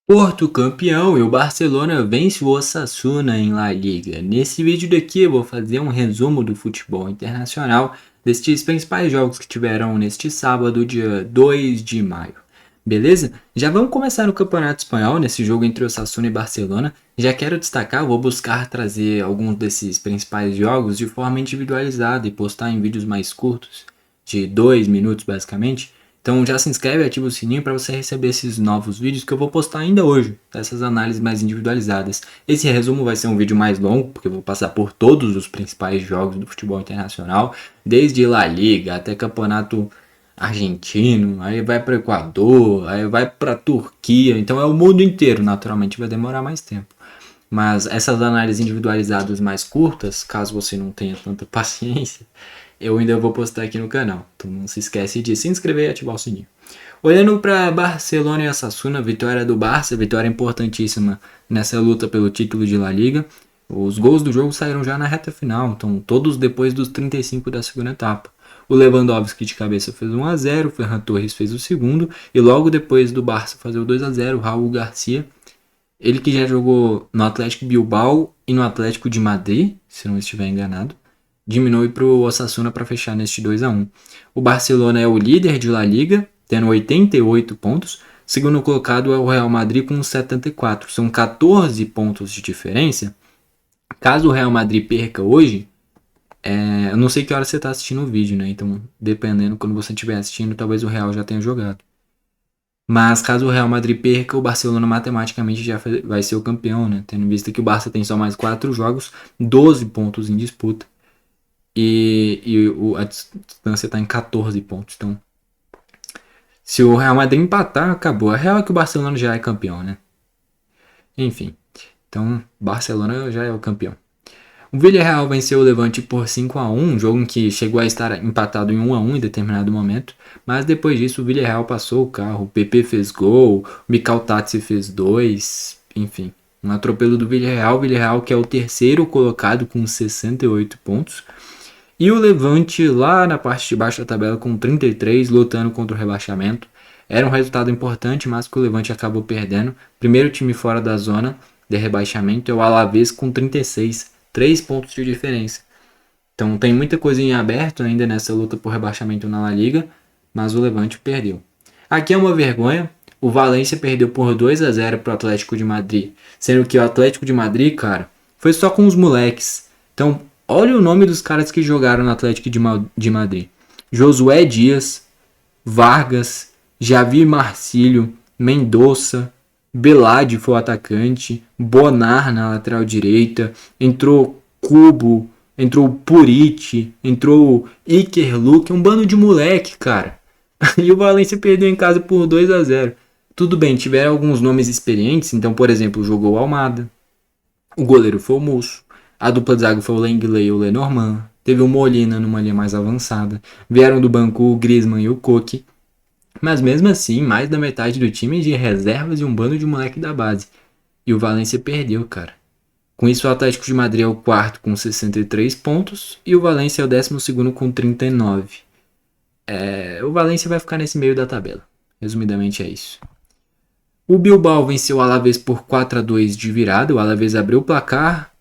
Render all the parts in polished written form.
Porto campeão e o Barcelona vence o Osasuna em La Liga. Nesse vídeo daqui eu vou fazer um resumo do futebol internacional destes principais jogos que tiveram neste sábado, dia 2 de maio. Beleza? Já vamos começar no Campeonato Espanhol, nesse jogo entre Osasuna e Barcelona. Já quero destacar, vou buscar trazer alguns desses principais jogos de forma individualizada e postar em vídeos mais curtos, de 2 minutos basicamente. Então já se inscreve e ativa o sininho para você receber esses novos vídeos que eu vou postar ainda hoje, essas análises mais individualizadas. Esse resumo vai ser um vídeo mais longo, porque eu vou passar por todos os principais jogos do futebol internacional, desde La Liga até campeonato argentino, aí vai para o Equador, aí vai para a Turquia, então é o mundo inteiro, naturalmente vai demorar mais tempo. Mas essas análises individualizadas mais curtas, caso você não tenha tanta paciência, eu ainda vou postar aqui no canal. Então não se esquece de se inscrever e ativar o sininho. Olhando para Barcelona e Osasuna, vitória do Barça, vitória importantíssima nessa luta pelo título de La Liga. Os gols do jogo saíram já na reta final, então todos depois dos 35 da segunda etapa. O Lewandowski de cabeça fez 1 a 0, o Ferran Torres fez o segundo e logo depois do Barça fazer o 2 a 0, o Raul Garcia, ele que já jogou no Atlético Bilbao e no Atlético de Madrid, se não estiver enganado, diminui para o Osasuna para fechar neste 2 a 1. O Barcelona é o líder de La Liga, tendo 88 pontos. Segundo colocado é o Real Madrid com 74. São 14 pontos de diferença. Caso o Real Madrid perca hoje, eu não sei que hora você está assistindo o vídeo, né? Então, dependendo quando você estiver assistindo, talvez o Real já tenha jogado. Mas caso o Real Madrid perca, o Barcelona matematicamente já vai ser o campeão, né? Tendo visto que o Barça tem só mais 4 jogos, 12 pontos em disputa. A distância está em 14 pontos. Então, se o Real Madrid empatar, acabou. A real é que o Barcelona já é campeão, né? Enfim. Então, Barcelona já é o campeão. O Villarreal venceu o Levante por 5 a 1, um jogo em que chegou a estar empatado em 1 a 1 em determinado momento, mas depois disso o Villarreal passou o carro, o PP fez gol, o Mikal Tatsi fez 2, enfim, um atropelo do Villarreal que é o terceiro colocado com 68 pontos, e o Levante lá na parte de baixo da tabela com 33, lutando contra o rebaixamento. Era um resultado importante, mas que o Levante acabou perdendo. Primeiro time fora da zona de rebaixamento é o Alavés com 36, 3 pontos de diferença. Então tem muita coisa em aberto ainda nessa luta por rebaixamento na La Liga, mas o Levante perdeu. Aqui é uma vergonha, o Valência perdeu por 2 a 0 para o Atlético de Madrid, sendo que o Atlético de Madrid, cara, foi só com os moleques. Então, olha o nome dos caras que jogaram no Atlético de Madrid. Josué Dias, Vargas, Javi Marcílio, Mendonça, Belade foi o atacante, Bonar na lateral direita, entrou Cubo, entrou Puriti, entrou Iker Luque, um bando de moleque, cara. E o Valencia perdeu em casa por 2 a 0. Tudo bem, tiveram alguns nomes experientes, então, por exemplo, jogou o Almada, o goleiro foi o Musso, a dupla de zaga foi o Lenglet e o Lenormand, teve o Molina numa linha mais avançada, vieram do banco o Griezmann e o Koke, mas mesmo assim, mais da metade do time de reservas e um bando de moleque da base. E o Valencia perdeu, cara. Com isso, o Atlético de Madrid é o quarto com 63 pontos e o Valencia é o 12º com 39. O Valencia vai ficar nesse meio da tabela. Resumidamente é isso. O Bilbao venceu o Alavés por 4 a 2 de virada. O Alavés abriu o placar,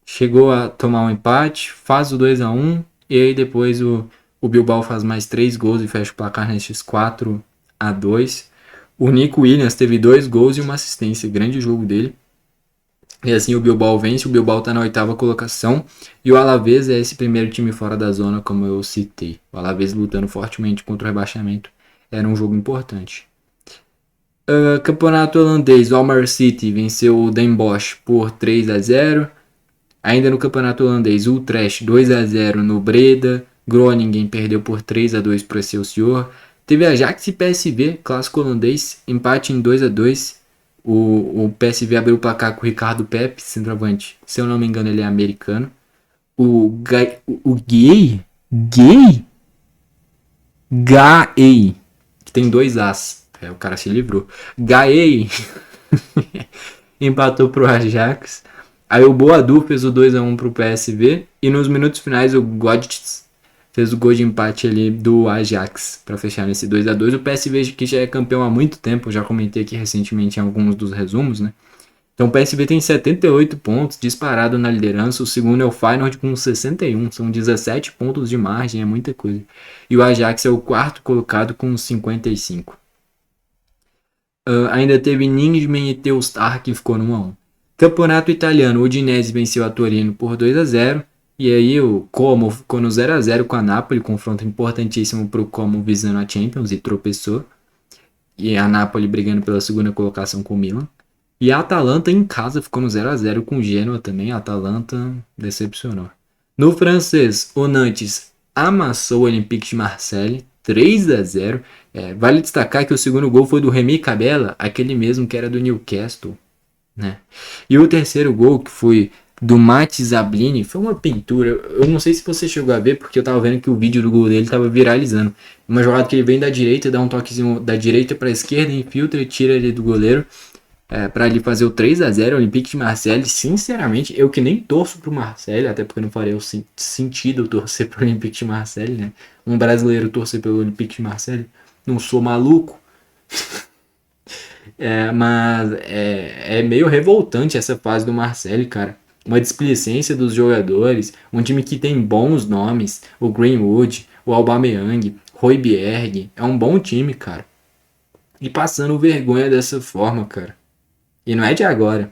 chegou a tomar um empate, faz o 2 a 1 e aí depois o Bilbao faz mais 3 gols e fecha o placar nestes 4 a 2. O Nico Williams teve 2 gols e uma assistência, grande jogo dele. E assim o Bilbao vence, o Bilbao está na 8ª colocação e o Alavés é esse primeiro time fora da zona, como eu citei. O Alavés lutando fortemente contra o rebaixamento, era um jogo importante. Campeonato holandês, o Almere City venceu o Den Bosch por 3 a 0. Ainda no campeonato holandês, o Utrecht 2 a 0 no Breda, Groningen perdeu por 3 a 2 para o Excelsior. Teve Ajax e PSV, clássico holandês, empate em 2 a 2. O PSV abriu o placar com o Ricardo Pepe, centroavante. Se eu não me engano, ele é americano. O Gay, que tem 2 As. O cara se livrou. Gay empatou pro Ajax. Aí o Boadu fez o 2 a 1 pro PSV. E nos minutos finais o Godtz fez o gol de empate ali do Ajax para fechar nesse 2-2. O PSV que já é campeão há muito tempo, já comentei aqui recentemente em alguns dos resumos, né? Então o PSV tem 78 pontos, disparado na liderança. O segundo é o Feyenoord com 61, são 17 pontos de margem, é muita coisa. E o Ajax é o quarto colocado com 55. Ainda teve Nijmegen e Telstar que ficou no 1-1. Campeonato italiano, o Udinese venceu a Torino por 2-0. E aí o Como ficou no 0-0 com a Napoli, confronto importantíssimo para o Como visando a Champions e tropeçou. E a Napoli brigando pela segunda colocação com o Milan. E a Atalanta em casa ficou no 0-0 com o Genoa também. A Atalanta decepcionou. No francês, o Nantes amassou o Olympique de Marseille 3-0. Vale destacar que o segundo gol foi do Remy Cabella, aquele mesmo que era do Newcastle, né? E o terceiro gol, que foi do Mati Zablini, foi uma pintura. Eu não sei se você chegou a ver, porque eu tava vendo que o vídeo do gol dele tava viralizando. Uma jogada que ele vem da direita, dá um toquezinho da direita para a esquerda, infiltra e tira ele do goleiro. Para ele fazer o 3-0, Olympique de Marseille. Sinceramente, eu que nem torço pro Marseille, até porque não faria sentido eu torcer pro Olympique de Marseille, né? Um brasileiro torcer pelo Olympique de Marseille. Não sou maluco. Mas é meio revoltante essa fase do Marseille, cara. Uma displicência dos jogadores, um time que tem bons nomes, o Greenwood, o Aubameyang, Højbjerg, é um bom time, cara. E passando vergonha dessa forma, cara. E não é de agora.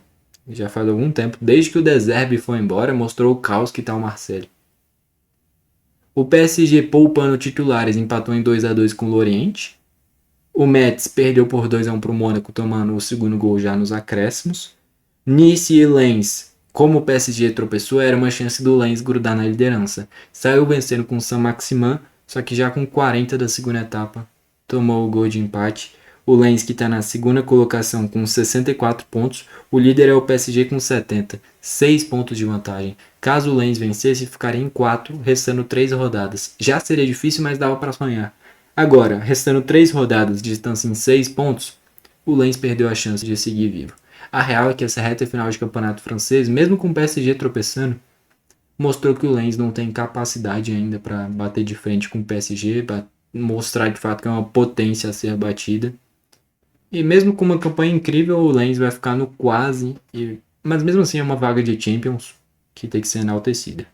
Já faz algum tempo. Desde que o De Zerbi foi embora, mostrou o caos que tá o Marseille. O PSG poupando titulares empatou em 2-2 com o Lorient. O Metz perdeu por 2-1 pro Mônaco, tomando o segundo gol já nos acréscimos. Nice e Lens, como o PSG tropeçou, era uma chance do Lens grudar na liderança. Saiu vencendo com o Saint-Maximin, só que já com 40 da segunda etapa, tomou o gol de empate. O Lens, que está na segunda colocação com 64 pontos, o líder é o PSG com 70, 6 pontos de vantagem. Caso o Lens vencesse, ficaria em 4, restando 3 rodadas. Já seria difícil, mas dava para sonhar. Agora, restando 3 rodadas, distância em 6 pontos, o Lens perdeu a chance de seguir vivo. A real é que essa reta final de campeonato francês, mesmo com o PSG tropeçando, mostrou que o Lens não tem capacidade ainda para bater de frente com o PSG, para mostrar de fato que é uma potência a ser batida. E mesmo com uma campanha incrível, o Lens vai ficar no quase. Mas mesmo assim é uma vaga de Champions que tem que ser enaltecida.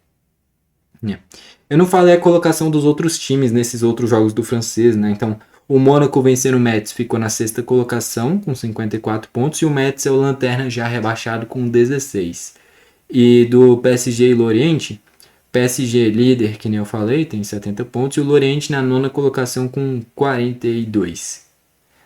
Eu não falei a colocação dos outros times nesses outros jogos do francês, né? Então, o Mônaco vencendo o Metz ficou na sexta colocação com 54 pontos. E o Metz é o lanterna já rebaixado com 16. E do PSG e Lorient, PSG líder, que nem eu falei, tem 70 pontos. E o Lorient na nona colocação com 42.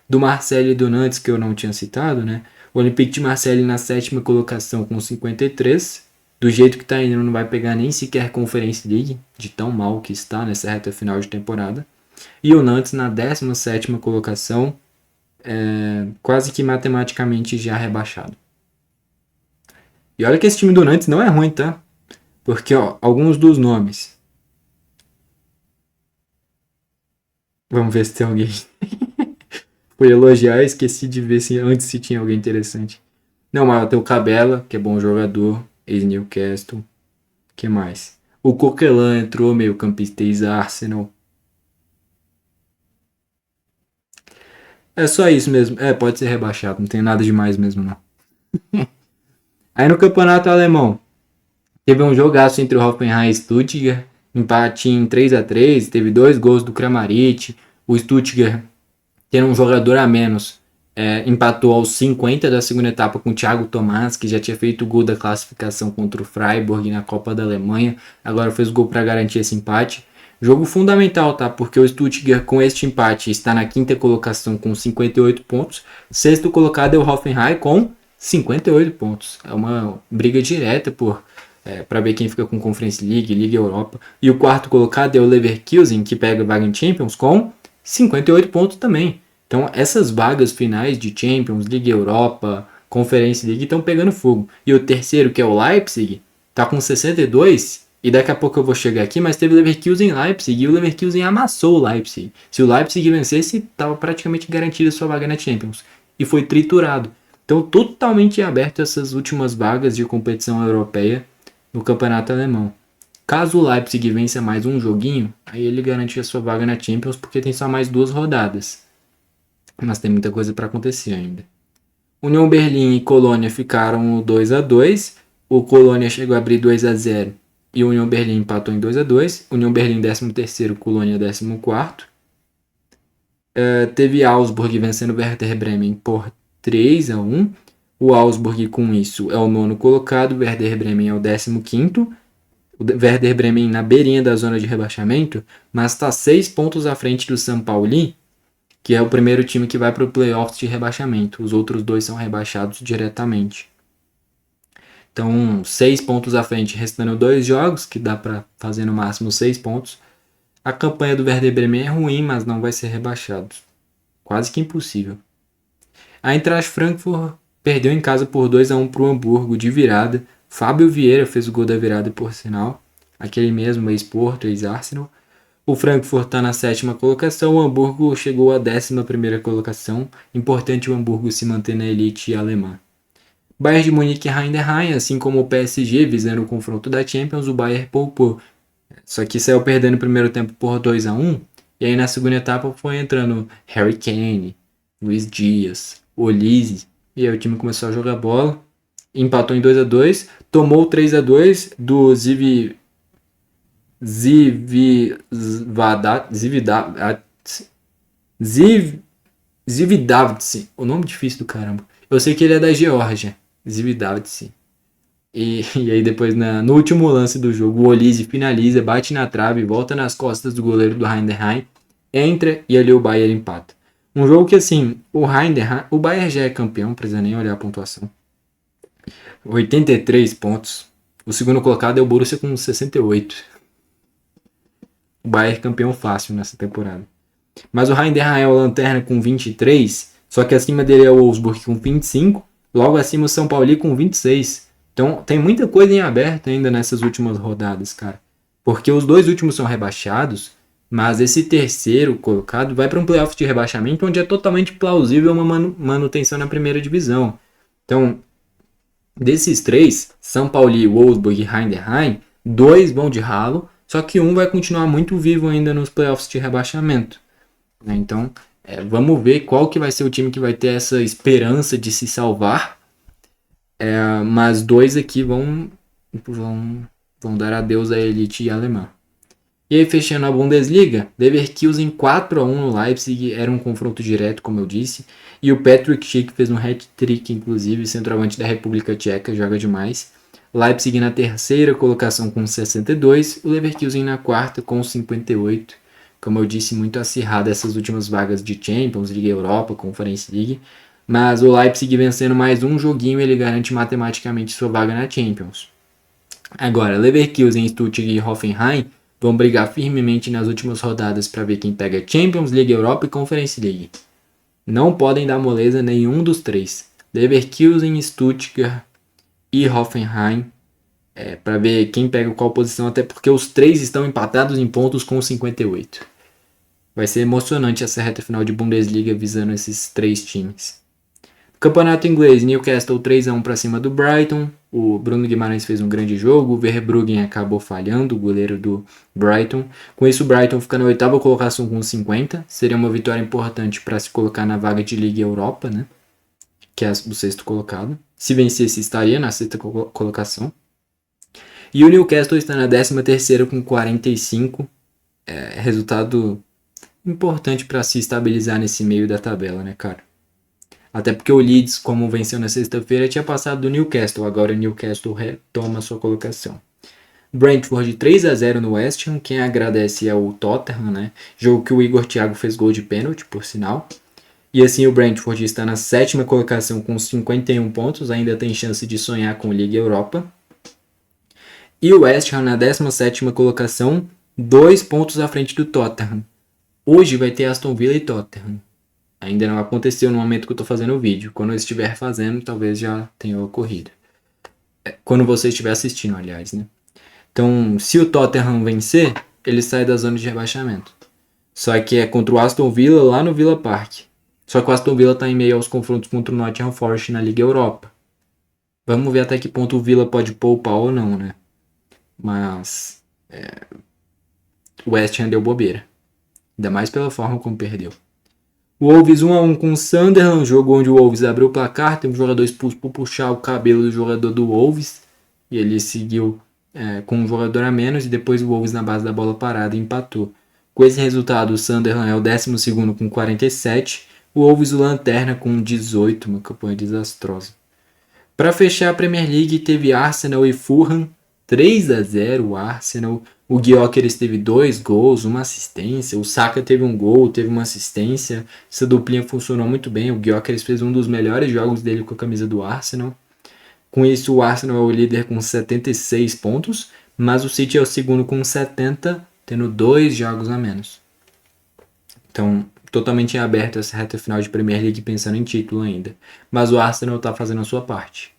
Do Marseille e do Nantes, que eu não tinha citado, né? O Olympique de Marseille na sétima colocação com 53. Do jeito que tá indo, não vai pegar nem sequer Conference League, de tão mal que está nessa reta final de temporada. E o Nantes na 17ª colocação, quase que matematicamente já rebaixado. E olha que esse time do Nantes não é ruim, tá? Porque, ó, alguns dos nomes. Vamos ver se tem alguém. Fui elogiar, esqueci de ver antes se tinha alguém interessante. Não, mas tem o Cabela, que é bom jogador, ex-Newcastle. Que mais? O Coquelin entrou, meio campista ex-Arsenal. É só isso mesmo. Pode ser rebaixado, não tem nada demais mesmo não. Aí no campeonato alemão, teve um jogaço entre o Hoffenheim e Stuttgart, empate em 3-3, teve 2 gols do Kramaric, o Stuttgart tendo um jogador a menos, empatou aos 50 da segunda etapa com o Thiago Tomás, que já tinha feito o gol da classificação contra o Freiburg na Copa da Alemanha, agora fez o gol para garantir esse empate. Jogo fundamental, tá? Porque o Stuttgart com este empate está na quinta colocação com 58 pontos, sexto colocado é o Hoffenheim com 58 pontos. É uma briga direta para ver quem fica com Conference League, Liga Europa. E o quarto colocado é o Leverkusen, que pega a vaga em Champions com 58 pontos também. Então essas vagas finais de Champions, Liga Europa, Conference League estão pegando fogo. E o terceiro, que é o Leipzig, tá com 62. E daqui a pouco eu vou chegar aqui, mas teve Leverkusen e Leipzig. E o Leverkusen amassou o Leipzig. Se o Leipzig vencesse, estava praticamente garantida sua vaga na Champions. E foi triturado. Então totalmente aberto essas últimas vagas de competição europeia no campeonato alemão. Caso o Leipzig vença mais um joguinho, aí ele garante a sua vaga na Champions, porque tem só mais 2 rodadas. Mas tem muita coisa para acontecer ainda. União Berlim e Colônia ficaram 2-2. O Colônia chegou a abrir 2-0 e o União Berlim empatou em 2-2. União Berlim 13º, Colônia 14º. Teve Augsburg vencendo o Werder Bremen por 3-1. O Augsburg, com isso, é o 9º colocado. O Werder Bremen é o 15º. O Werder Bremen na beirinha da zona de rebaixamento, mas está 6 pontos à frente do São Paulo, que é o primeiro time que vai para o playoffs de rebaixamento. Os outros 2 são rebaixados diretamente. Então, 6 pontos à frente, restando 2 jogos, que dá para fazer no máximo 6 pontos. A campanha do Werder Bremen é ruim, mas não vai ser rebaixado. Quase que impossível. A Eintracht Frankfurt perdeu em casa por 2-1 para o Hamburgo de virada. Fábio Vieira fez o gol da virada, por sinal. Aquele mesmo, ex-Porto, ex-Arsenal. O Frankfurt está na 7ª colocação. O Hamburgo chegou à 11ª colocação. Importante o Hamburgo se manter na elite alemã. Bayern de Munique e Heidenheim, assim como o PSG, visando o confronto da Champions, o Bayern poupou. Só que saiu perdendo no primeiro tempo por 2-1. E aí na segunda etapa foi entrando Harry Kane, Luiz Dias, Olise. E aí o time começou a jogar bola. Empatou em 2-2. Tomou 3-2 do Zivdavtsi. O nome difícil do caramba. Eu sei que ele é da Geórgia. Zivdavtsi. E aí depois no último lance do jogo, o Olise finaliza, bate na trave, volta nas costas do goleiro do Heidenheim, entra e ali o Bayern empata. Um jogo que assim, o Bayern já é campeão, não precisa nem olhar a pontuação. 83 pontos. O segundo colocado é o Borussia com 68. O Bayern campeão fácil nessa temporada. Mas o Heidenheim é o lanterna com 23, só que acima dele é o Wolfsburg com 25, logo acima o São Paulo com 26. Então tem muita coisa em aberto ainda nessas últimas rodadas, cara. Porque os 2 últimos são rebaixados, mas esse terceiro colocado vai para um playoff de rebaixamento onde é totalmente plausível uma manutenção na primeira divisão. Então, desses 3, São Paulo, Wolfsburg e Heidenheim, 2 vão de ralo, só que um vai continuar muito vivo ainda nos playoffs de rebaixamento. Então, vamos ver qual que vai ser o time que vai ter essa esperança de se salvar. Mas 2 aqui vão dar adeus à elite alemã. E aí, fechando a Bundesliga, Leverkusen 4-1 no Leipzig, era um confronto direto, como eu disse. E o Patrick Schick fez um hat-trick, inclusive, centroavante da República Tcheca, joga demais. Leipzig na 3ª colocação com 62, o Leverkusen na 4ª com 58. Como eu disse, muito acirrada essas últimas vagas de Champions, Liga Europa, Conference League. Mas o Leipzig vencendo mais um joguinho, ele garante matematicamente sua vaga na Champions. Agora, Leverkusen, Stuttgart e Hoffenheim vão brigar firmemente nas últimas rodadas para ver quem pega Champions, Liga Europa e Conference League. Não podem dar moleza nenhum dos 3. Leverkusen, Stuttgart e Hoffenheim, para ver quem pega qual posição, até porque os 3 estão empatados em pontos com 58. Vai ser emocionante essa reta final de Bundesliga visando esses 3 times. Campeonato inglês, Newcastle 3-1 para cima do Brighton. O Bruno Guimarães fez um grande jogo. O Verbruggen acabou falhando, o goleiro do Brighton. Com isso, o Brighton fica na 8ª colocação com 50. Seria uma vitória importante para se colocar na vaga de Liga Europa, né? Que é o 6º colocado. Se vencesse, estaria na 6ª colocação. E o Newcastle está na 13ª com 45. Resultado importante para se estabilizar nesse meio da tabela, né, cara? Até porque o Leeds, como venceu na sexta-feira, tinha passado do Newcastle. Agora o Newcastle retoma sua colocação. Brentford 3-0 no West Ham. Quem agradece é o Tottenham, né? Jogo que o Igor Thiago fez gol de pênalti, por sinal. E assim o Brentford está na 7ª colocação com 51 pontos. Ainda tem chance de sonhar com Liga Europa. E o West Ham na 17ª colocação, 2 pontos à frente do Tottenham. Hoje vai ter Aston Villa e Tottenham. Ainda não aconteceu no momento que eu estou fazendo o vídeo. Quando eu estiver fazendo, talvez já tenha ocorrido. Quando você estiver assistindo, aliás, né? Então, se o Tottenham vencer, ele sai da zona de rebaixamento. Só que é contra o Aston Villa lá no Villa Park. Só que o Aston Villa está em meio aos confrontos contra o Nottingham Forest na Liga Europa. Vamos ver até que ponto o Villa pode poupar ou não, né? Mas O West Ham deu bobeira. Ainda mais pela forma como perdeu. O Wolves 1-1 com o Sunderland, jogo onde o Wolves abriu o placar, tem um jogador expulso por puxar o cabelo do jogador do Wolves, e ele seguiu com um jogador a menos, e depois o Wolves na base da bola parada empatou. Com esse resultado, o Sunderland é o 12º com 47, o Wolves o lanterna com 18, uma campanha desastrosa. Para fechar a Premier League, teve Arsenal e Fulham, 3-0 o Arsenal. O Gyökeres teve 2 gols, uma assistência. O Saka teve um gol, teve uma assistência. Essa duplinha funcionou muito bem. O Gyökeres fez um dos melhores jogos dele com a camisa do Arsenal. Com isso, o Arsenal é o líder com 76 pontos, mas o City é o segundo com 70, tendo 2 jogos a menos. Então, totalmente em aberto essa reta final de Premier League, pensando em título ainda. Mas o Arsenal está fazendo a sua parte.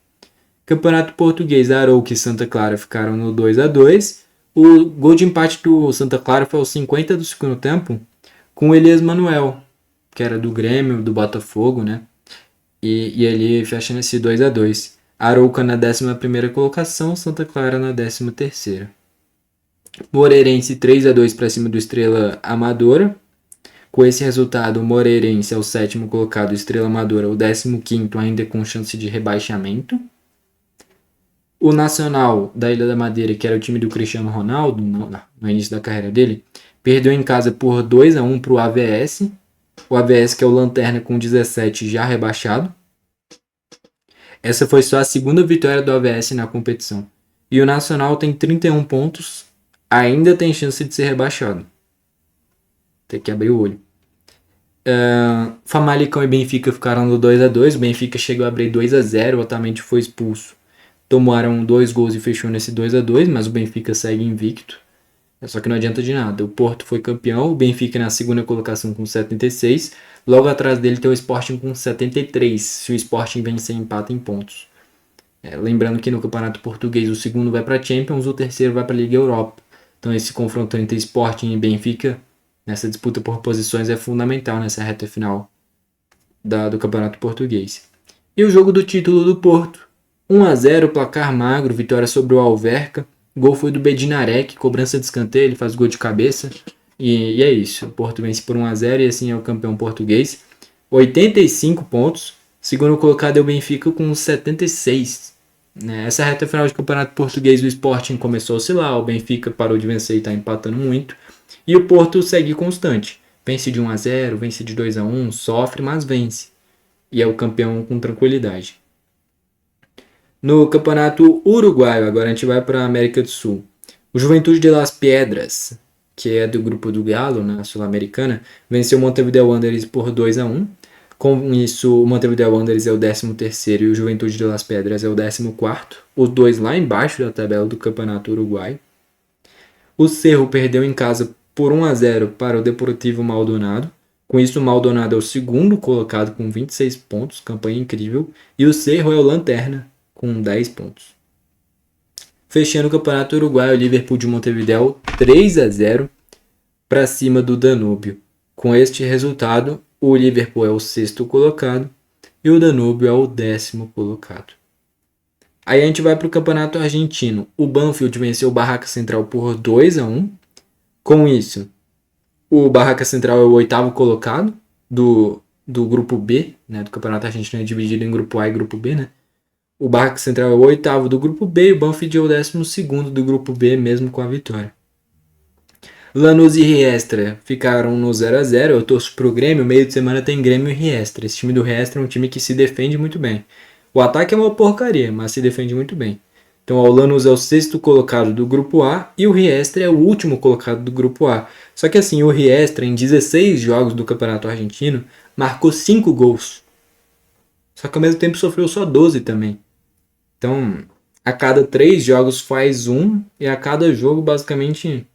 Campeonato Português, Arouca e Santa Clara ficaram no 2-2. O gol de empate do Santa Clara foi aos 50 do segundo tempo, com o Elias Manuel, que era do Grêmio, do Botafogo, né? E ele fechando esse 2-2. Arouca na 11ª colocação, Santa Clara na 13ª. Moreirense 3-2 para cima do Estrela Amadora. Com esse resultado, o Moreirense é o 7º colocado, Estrela Amadora o 15º, ainda com chance de rebaixamento. O Nacional da Ilha da Madeira, que era o time do Cristiano Ronaldo no início da carreira dele, perdeu em casa por 2-1 para o AVS. O AVS, que é o lanterna com 17, já rebaixado. Essa foi só a segunda vitória do AVS na competição. E o Nacional tem 31 pontos, ainda tem chance de ser rebaixado. Tem que abrir o olho. Famalicão e Benfica ficaram no 2-2. O Benfica chegou a abrir 2-0, o Otamendi foi expulso. Tomaram 2 gols e fechou nesse 2-2, mas o Benfica segue invicto. Só que não adianta de nada. O Porto foi campeão, o Benfica na segunda colocação com 76. Logo atrás dele tem o Sporting com 73. Se o Sporting vencer, empata em pontos. Lembrando que no Campeonato Português o segundo vai para a Champions, o terceiro vai para a Liga Europa. Então esse confronto entre Sporting e Benfica, nessa disputa por posições, é fundamental nessa reta final do Campeonato Português. E o jogo do título do Porto. 1-0, placar magro, vitória sobre o Alverca. O gol foi do Bedinarek, cobrança de escanteio, ele faz gol de cabeça. E é isso, o Porto vence por 1-0 e assim é o campeão português. 85 pontos, segundo colocado é o Benfica com 76. Essa reta final de campeonato português, o Sporting começou a oscilar, o Benfica parou de vencer e está empatando muito. E o Porto segue constante, vence de 1-0, vence de 2-1, sofre, mas vence. E é o campeão com tranquilidade. No campeonato uruguaio, agora a gente vai para a América do Sul. O Juventude de Las Piedras, que é do grupo do Galo, na Sul-Americana, venceu o Montevideo Wanderers por 2-1. Com isso, o Montevideo Wanderers é o 13º e o Juventude de Las Piedras é o 14º. Os dois lá embaixo da tabela do campeonato uruguaio. O Cerro perdeu em casa por 1-0 para o Deportivo Maldonado. Com isso, o Maldonado é o segundo colocado com 26 pontos, campanha incrível. E o Cerro é o lanterna, com 10 pontos. Fechando o campeonato uruguaio, o Liverpool de Montevideo 3-0 para cima do Danúbio. Com este resultado, o Liverpool é o 6º colocado e o Danúbio é o 10º colocado. Aí a gente vai para o campeonato argentino. O Banfield venceu o Barraca Central por 2-1. Com isso, o Barraca Central é o 8º colocado do grupo B, né? Do campeonato argentino é dividido em grupo A e grupo B, né? O Barraca Central é o 8º do grupo B e o Banfield é o 12º do grupo B, mesmo com a vitória. Lanús e Riestra ficaram no 0-0. Eu torço pro Grêmio, meio de semana tem Grêmio e Riestra. Esse time do Riestra é um time que se defende muito bem. O ataque é uma porcaria, mas se defende muito bem. Então o Lanús é o 6º colocado do grupo A e o Riestra é o último colocado do grupo A. Só que assim, o Riestra em 16 jogos do Campeonato Argentino marcou 5 gols. Só que ao mesmo tempo sofreu só 12 também. Então, a cada 3 jogos faz um, e a cada jogo, basicamente,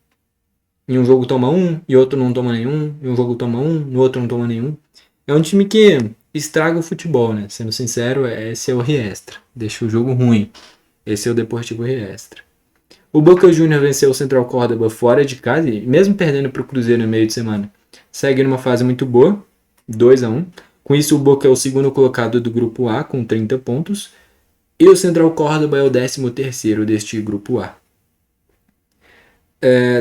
em um jogo toma um, e outro não toma nenhum, em um jogo toma um, no outro não toma nenhum. É um time que estraga o futebol, né? Sendo sincero, esse é o Riestra. Deixa o jogo ruim. Esse é o Deportivo Riestra. O Boca Juniors venceu o Central Córdoba fora de casa, e mesmo perdendo para o Cruzeiro no meio de semana, segue numa fase muito boa, 2-1. Com isso, o Boca é o 2º colocado do grupo A, com 30 pontos. E o Central Córdoba é o 13º deste grupo A.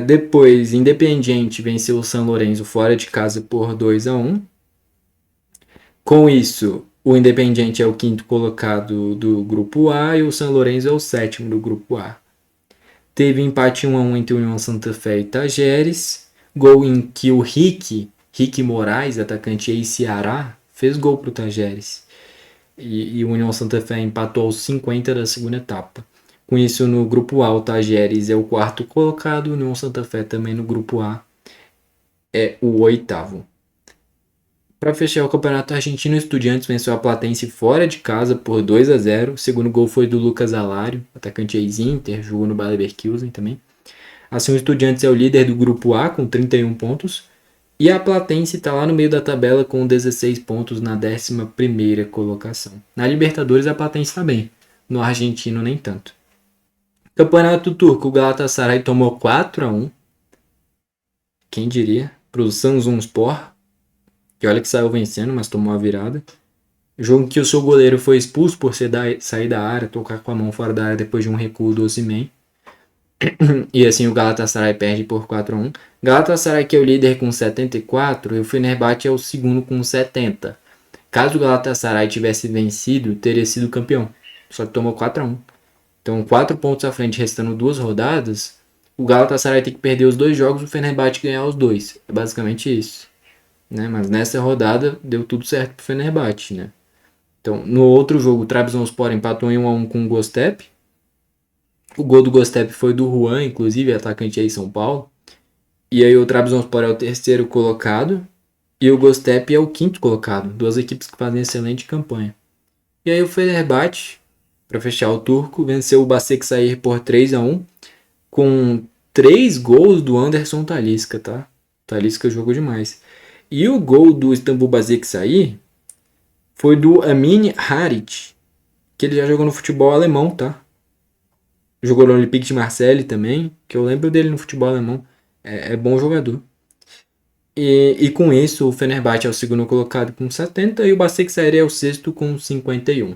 Depois, Independiente venceu o San Lorenzo fora de casa por 2-1. Com isso, o Independiente é o quinto colocado do grupo A e o San Lorenzo é o sétimo do grupo A. Teve empate 1-1 entre União Santa Fé e Tajeres. Gol em que o Rick Moraes, atacante ex-Ceará, fez gol para o Tajeres. E o União Santa Fé empatou aos 50 da segunda etapa. Com isso, no grupo A, o Tajeres é o quarto colocado, o União Santa Fé também no grupo A é o oitavo. Para fechar o campeonato argentino, o Estudiantes venceu a Platense fora de casa por 2-0. O segundo gol foi do Lucas Alário, atacante ex-Inter, jogou no Bayer Leverkusen também. Assim, o Estudiantes é o líder do grupo A com 31 pontos. E a Platense está lá no meio da tabela com 16 pontos na 11ª colocação. Na Libertadores a Platense está bem, no argentino nem tanto. Campeonato turco, o Galatasaray tomou 4-1. Quem diria? Para o Samsunspor, que olha que saiu vencendo, mas tomou a virada. Jogo em que o seu goleiro foi expulso por sair da área, tocar com a mão fora da área depois de um recuo do Osimhen. E assim o Galatasaray perde por 4-1. Galatasaray que é o líder com 74 e o Fenerbahçe é o segundo com 70. Caso o Galatasaray tivesse vencido, teria sido campeão. Só que tomou 4-1. Então 4 pontos à frente, restando 2 rodadas. O Galatasaray tem que perder os 2 jogos, o Fenerbahçe ganhar os 2. É basicamente isso. Né? Mas nessa rodada deu tudo certo pro Fenerbahçe. Né? Então no outro jogo o Trabzonspor empatou em 1-1 com o Gostep. O gol do Gostep foi do Juan, inclusive, atacante aí em São Paulo. E aí o Trabzonspor é o terceiro colocado e o Gostep é o quinto colocado. Duas equipes que fazem excelente campanha. E aí o Fenerbahçe, para fechar o turco, venceu o Başakşehir por 3-1 com 3 gols do Anderson Talisca, tá? Talisca jogou demais. E o gol do Istanbul Başakşehir foi do Amin Harit, que ele já jogou no futebol alemão, tá? Jogou no Olympique de Marseille também, que eu lembro dele no futebol alemão. É bom jogador. E com isso, o Fenerbahçe é o segundo colocado com 70 e o Başakşehir é o sexto com 51.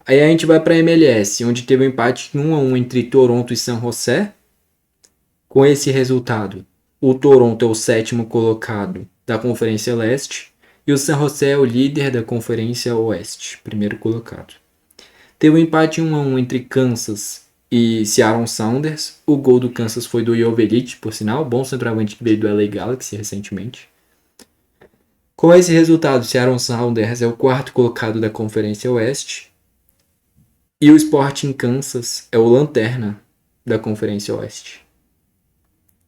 Aí a gente vai para a MLS, onde teve um empate 1-1 entre Toronto e San José. Com esse resultado, o Toronto é o sétimo colocado da Conferência Leste e o San José é o líder da Conferência Oeste, primeiro colocado. Teve um empate 1-1 entre Kansas e Seattle Sounders. O gol do Kansas foi do Joveljic, por sinal, bom centroavante que veio do LA Galaxy recentemente. Com esse resultado, Seattle Sounders é o quarto colocado da Conferência Oeste e o Sporting Kansas é o lanterna da Conferência Oeste.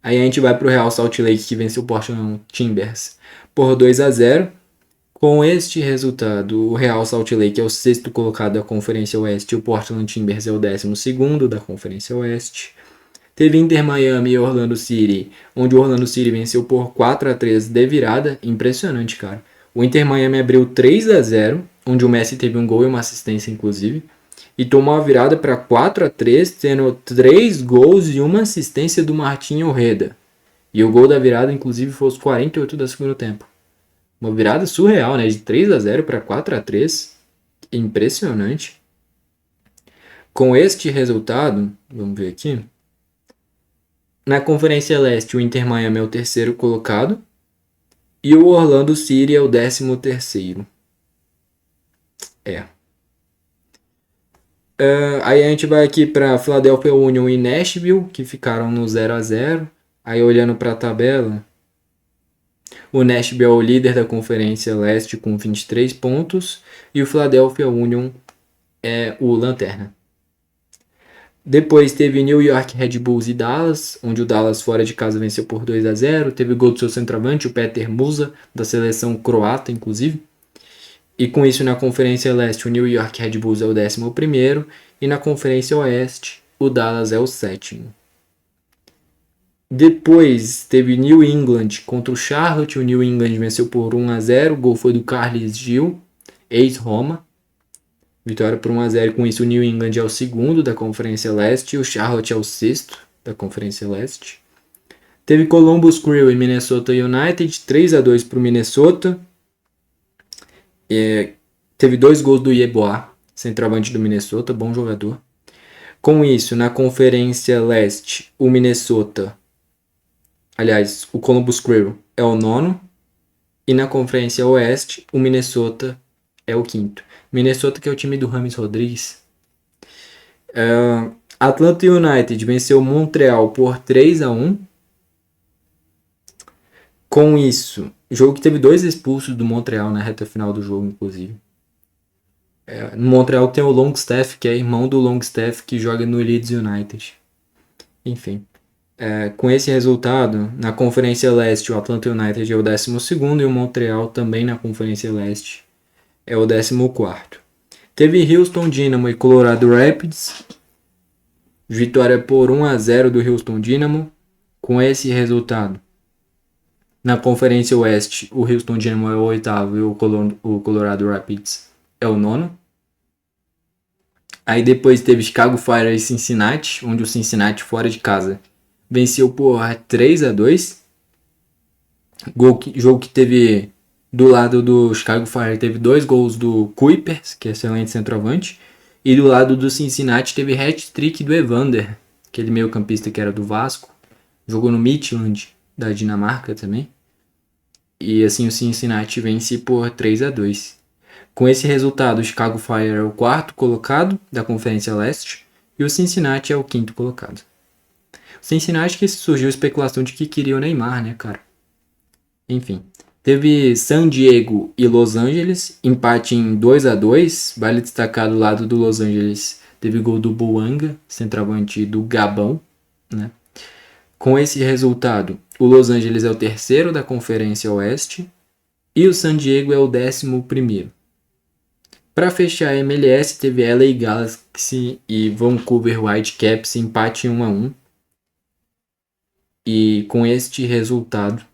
Aí a gente vai para o Real Salt Lake, que venceu o Portland Timbers por 2-0. Com este resultado, o Real Salt Lake é o sexto colocado da Conferência Oeste e o Portland Timbers é o 12º da Conferência Oeste. Teve Inter Miami e Orlando City, onde o Orlando City venceu por 4-3 de virada. Impressionante, cara. O Inter Miami abriu 3-0, onde o Messi teve um gol e uma assistência, inclusive. E tomou a virada para 4-3, tendo 3 gols e uma assistência do Martinho Reda. E o gol da virada, inclusive, foi aos 48 do segundo tempo. Uma virada surreal, né? De 3-0 para 4-3. Impressionante. Com este resultado, vamos ver aqui. Na Conferência Leste, o Inter Miami é o terceiro colocado. E o Orlando City é o 13º. Aí a gente vai aqui para Philadelphia Union e Nashville, que ficaram no 0-0. Aí olhando para a tabela, o Nashville é o líder da Conferência Leste com 23 pontos e o Philadelphia Union é o lanterna. Depois teve New York Red Bulls e Dallas, onde o Dallas fora de casa venceu por 2-0. Teve gol do seu centroavante, o Peter Musa, da seleção croata, inclusive. E com isso, na Conferência Leste, o New York Red Bulls é o 11º. E na Conferência Oeste, o Dallas é o 7º. Depois teve New England contra o Charlotte. O New England venceu por 1-0. O gol foi do Carles Gil, ex-Roma. Vitória por 1-0. Com isso, o New England é o segundo da Conferência Leste. E o Charlotte é o sexto da Conferência Leste. Teve Columbus Crew e Minnesota United. 3-2 para o Minnesota. Teve 2 gols do Yeboah, centroavante do Minnesota, bom jogador. Com isso, na Conferência Leste, o Minnesota, aliás, o Columbus Crew é o nono. E na Conferência Oeste, o Minnesota é o quinto. Minnesota, que é o time do James Rodrigues. Atlanta United venceu Montreal por 3-1. Com isso, jogo que teve 2 expulsos do Montreal na reta final do jogo, inclusive. No Montreal tem o Longstaff, que é irmão do Longstaff, que joga no Leeds United. Enfim. Com esse resultado, na Conferência Leste, o Atlanta United é o 12º e o Montreal também na Conferência Leste é o 14º. Teve Houston Dynamo e Colorado Rapids. Vitória por 1-0 do Houston Dynamo. Com esse resultado, na Conferência Oeste, o Houston Dynamo é o 8º e o Colorado Rapids é o 9º. Aí depois teve Chicago Fire e Cincinnati, onde o Cincinnati fora de casa venceu por 3-2. Jogo que teve do lado do Chicago Fire, teve 2 gols do Kuipers, que é excelente centroavante. E do lado do Cincinnati teve hat-trick do Evander, aquele meio campista que era do Vasco. Jogou no Midtjylland, da Dinamarca também. E assim o Cincinnati vence por 3-2. Com esse resultado, o Chicago Fire é o 4º colocado da Conferência Leste e o Cincinnati é o 5º colocado. O Cincinnati que surgiu a especulação de que queria o Neymar, né, cara? Enfim, teve San Diego e Los Angeles, empate em 2-2. Vale destacar do lado do Los Angeles, teve gol do Bouanga, centroavante do Gabão, né? Com esse resultado, o Los Angeles é o 3º da Conferência Oeste e o San Diego é o 11º. Para fechar a MLS, teve LA Galaxy e Vancouver Whitecaps, empate 1-1. E com este resultado,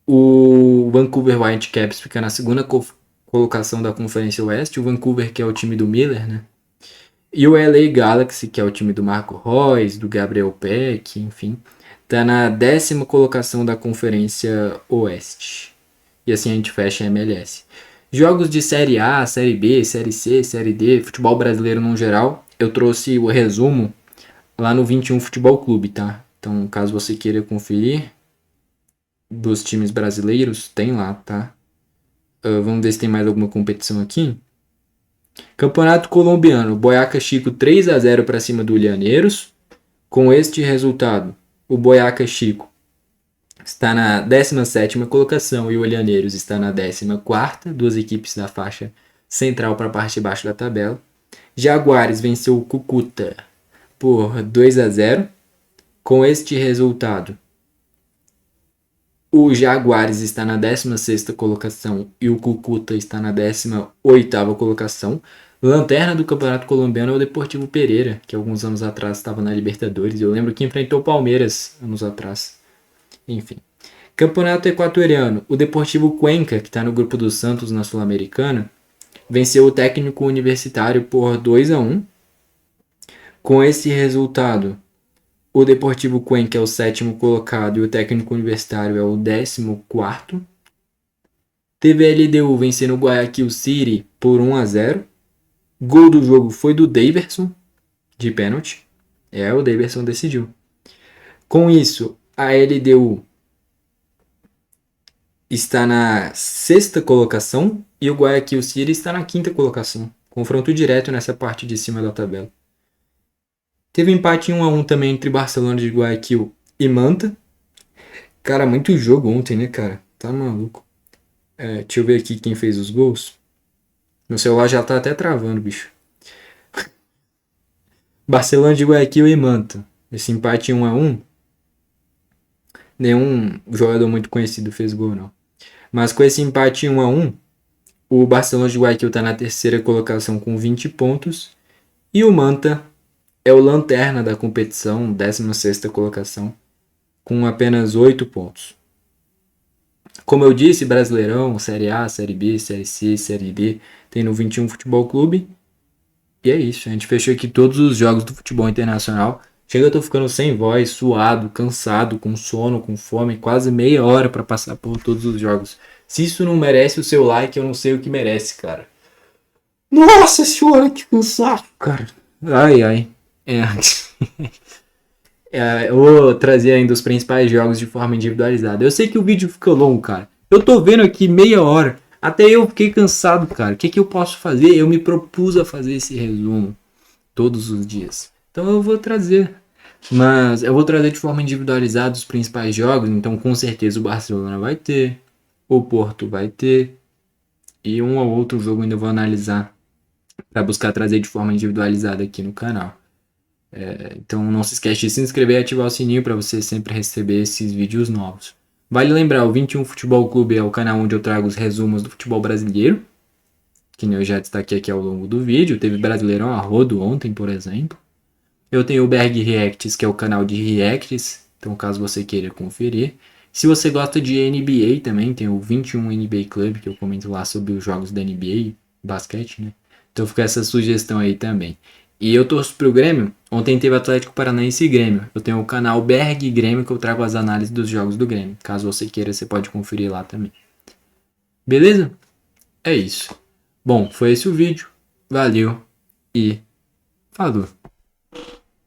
o Vancouver Whitecaps fica na 2ª colocação da Conferência Oeste. O Vancouver, que é o time do Miller, né? E o LA Galaxy, que é o time do Marco Reus, do Gabriel Peck, enfim, tá na 10ª colocação da Conferência Oeste. E assim a gente fecha a MLS. Jogos de Série A, Série B, Série C, Série D, futebol brasileiro no geral, eu trouxe o resumo lá no 21 Futebol Clube, tá? Então, caso você queira conferir dos times brasileiros, tem lá, tá? Vamos ver se tem mais alguma competição aqui. Campeonato Colombiano, Boyacá Chico 3-0 para cima do Llaneros. Com este resultado, o Boyacá Chico está na 17ª colocação e o Llaneros está na 14ª, 2 equipes da faixa central para a parte de baixo da tabela. Jaguares venceu o Cúcuta por 2-0. Com este resultado, o Jaguares está na 16ª colocação e o Cúcuta está na 18ª colocação. Lanterna do Campeonato Colombiano é o Deportivo Pereira, que alguns anos atrás estava na Libertadores. Eu lembro que enfrentou o Palmeiras anos atrás. Enfim. Campeonato Equatoriano, o Deportivo Cuenca, que está no grupo do Santos na Sul-Americana, venceu o Técnico Universitário por 2-1. Com esse resultado, o Deportivo Cuenca é o 7º colocado e o Técnico Universitário é o 14º. Teve a LDU vencendo o Guayaquil City por 1-0. Gol do jogo foi do Daverson, de pênalti. O Daverson decidiu. Com isso, a LDU está na 6ª colocação e o Guayaquil City está na 5ª colocação. Confronto direto nessa parte de cima da tabela. Teve empate 1-1 também entre Barcelona de Guayaquil e Manta. Cara, muito jogo ontem, né, cara? Tá maluco. Deixa eu ver aqui quem fez os gols. Meu celular já tá até travando, bicho. Barcelona de Guayaquil e Manta. Esse empate 1-1. Nenhum jogador muito conhecido fez gol, não. Mas com esse empate 1-1, o Barcelona de Guayaquil tá na 3ª colocação com 20 pontos. E o Manta é o lanterna da competição, 16ª colocação, com apenas 8 pontos. Como eu disse, Brasileirão, Série A, Série B, Série C, Série D, tem no 21 Futebol Clube. E é isso, a gente fechou aqui todos os jogos do futebol internacional. Chega, eu tô ficando sem voz, suado, cansado, com sono, com fome, quase meia hora para passar por todos os jogos. Se isso não merece o seu like, eu não sei o que merece, cara. Nossa senhora, que cansaço, cara. Ai, ai. É. Eu vou trazer ainda os principais jogos de forma individualizada. Eu sei que o vídeo ficou longo, cara. Eu tô vendo aqui meia hora. Até eu fiquei cansado, cara. O que, que eu posso fazer? Eu me propus a fazer esse resumo todos os dias. Então eu vou trazer. Mas eu vou trazer de forma individualizada os principais jogos. Então com certeza o Barcelona vai ter. O Porto vai ter. E um ou outro jogo ainda eu vou analisar para buscar trazer de forma individualizada aqui no canal. Então não se esquece de se inscrever e ativar o sininho para você sempre receber esses vídeos novos. Vale lembrar, o 21 Futebol Clube é o canal onde eu trago os resumos do futebol brasileiro, que eu já destaquei aqui ao longo do vídeo. Teve Brasileirão a rodo ontem, por exemplo. Eu tenho o Berg Reacts, que é o canal de reacts, então caso você queira conferir. Se você gosta de NBA também, tem o 21 NBA Club, que eu comento lá sobre os jogos da NBA, basquete, né? Então fica essa sugestão aí também. E eu torço pro Grêmio. Ontem teve Atlético Paranaense e Grêmio. Eu tenho o canal Berg Grêmio, que eu trago as análises dos jogos do Grêmio. Caso você queira, você pode conferir lá também. Beleza? É isso. Bom, foi esse o vídeo. Valeu e falou.